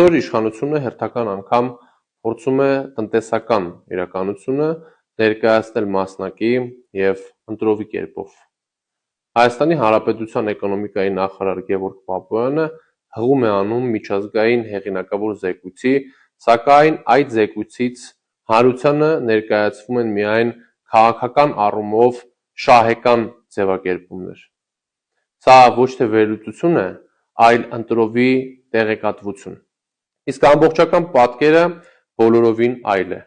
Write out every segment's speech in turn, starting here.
Նոր իշխանությունը հերթական անգամ փորձում է տնտեսական իրականությունը ներկայացնել մասնակի և ընտրովի կերպով։ Հայաստանի Հանրապետության էկոնոմիկայի նախարար Գևորգ Բաբոյանը հղում է անում միջազգային հեղինակավոր զեկույցի, սակայն այդ զեկույցից հանրությանը ներկայացվում են միայն քաղաքական առումով շահեկան ձևակերպումներ։ Սա ոչ թե վերլուծություն է, այլ ընտրովի տեղեկատվություն։ Իսկ ամբողջական պատկերը բոլորովին այլ է։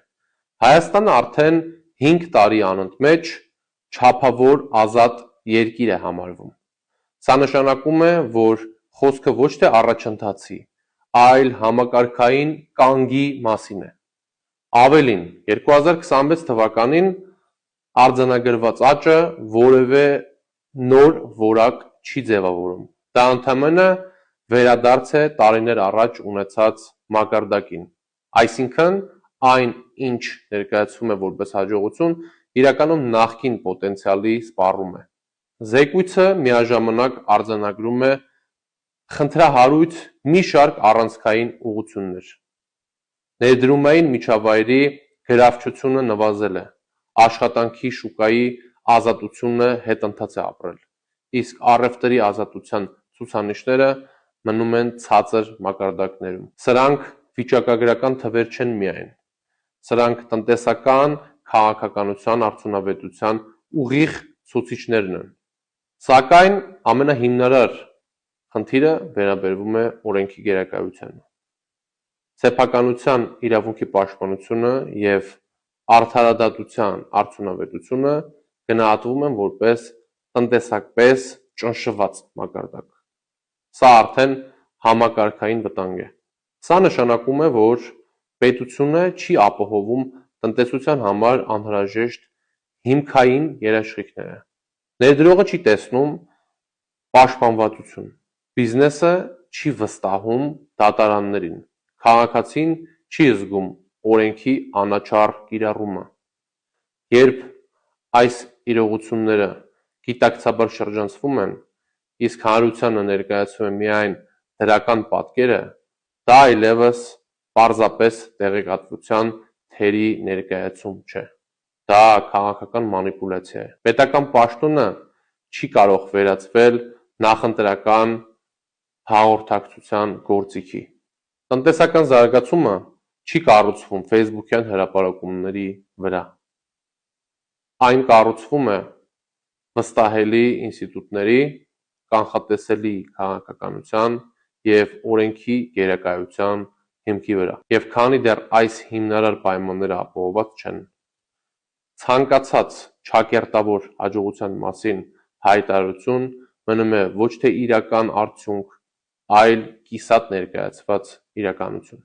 Հայաստանը արդեն 5 տարի անընդմեջ չափավոր ազատ երկիր է համարվում։ Սա նշանակում է, որ խոսքը ոչ թե առաջընթացի, այլ համակարգային կանգի մասին է։ Ավելին, 2026 թվականին արձանագրված աճը որևէ նոր որակ չի ձևավորում։ Դա ընդամենը վերադարձ է տարիներ առաջ ունեցած մակարդակին, այսինքն այն, ինչ ներկայացվում է որպես հաջողություն, իրականում նախկին պոտենցիալի սպառում է։ Զեկույցը միաժամանակ արձանագրում է խնդրահարույց մի շարք առանցքային ուղղություններ։ Ներդրումային միջավայրի գրավչությունը նվազել է, աշխատանքի շուկայի ազատությունը հետընթաց է ապրել, իսկ առևտրի ազատության ցուցանիշները մնում են ցածր մակարդակներում։ Սրանք վիճակագրական թվեր չեն միայն, սրանք տնտեսական քաղաքականության արդյունավետության ուղիղ ցուցիչներն են։ Սակայն ամենահիմնարար խնդիրը վերաբերվում է օրենքի գերակայությանը։ Սեփականության իրավունքի պաշտպանությունը և արդարադատության արդյունավետությունը գնահատվում են որպես տնտեսապես ճնշված մակարդակ։ Սա արդեն համակարգային վտանգ է։ Սա նշանակում է, որ պետությունը չի ապահովում տնտեսության համար անհրաժեշտ հիմքային երաշխիքները։ Ներդրողը չի տեսնում պաշտպանվածություն, բիզնեսը չի վստահում դատարաններին, քաղաքացին չի զգում օրենքի անաչառ կիրառումը։ Երբ այս իրողությունները գիտակցաբար շրջանցվում են, իսկ հանրությանը ներկայացվում է միայն դրական պատկերը, դա այլևս պարզապես տեղեկատվության թերի ներկայացում չէ։ Դա քաղաքական մանիպուլյացիա է։ Պետական պաշտոնը չի կարող վերածվել նախընտրական հաղորդակցության գործիքի։ Տնտեսական զարգացումը չի կառուցվում ֆեյսբուքյան հրապարակումների վրա։ Այն կառուցվում է վստահելի ինստիտուտների, կանխատեսելի քաղաքականության և օրենքի գերակայության հիմքի վրա։ Եվ քանի դեռ այս հիմնարար պայմանները ապահովված չեն, ցանկացած ճակերտավոր հաջողության մասին հայտարարություն մնում է ոչ թե իրական արդյունք, այլ կիսատ ներկայացված իրականություն։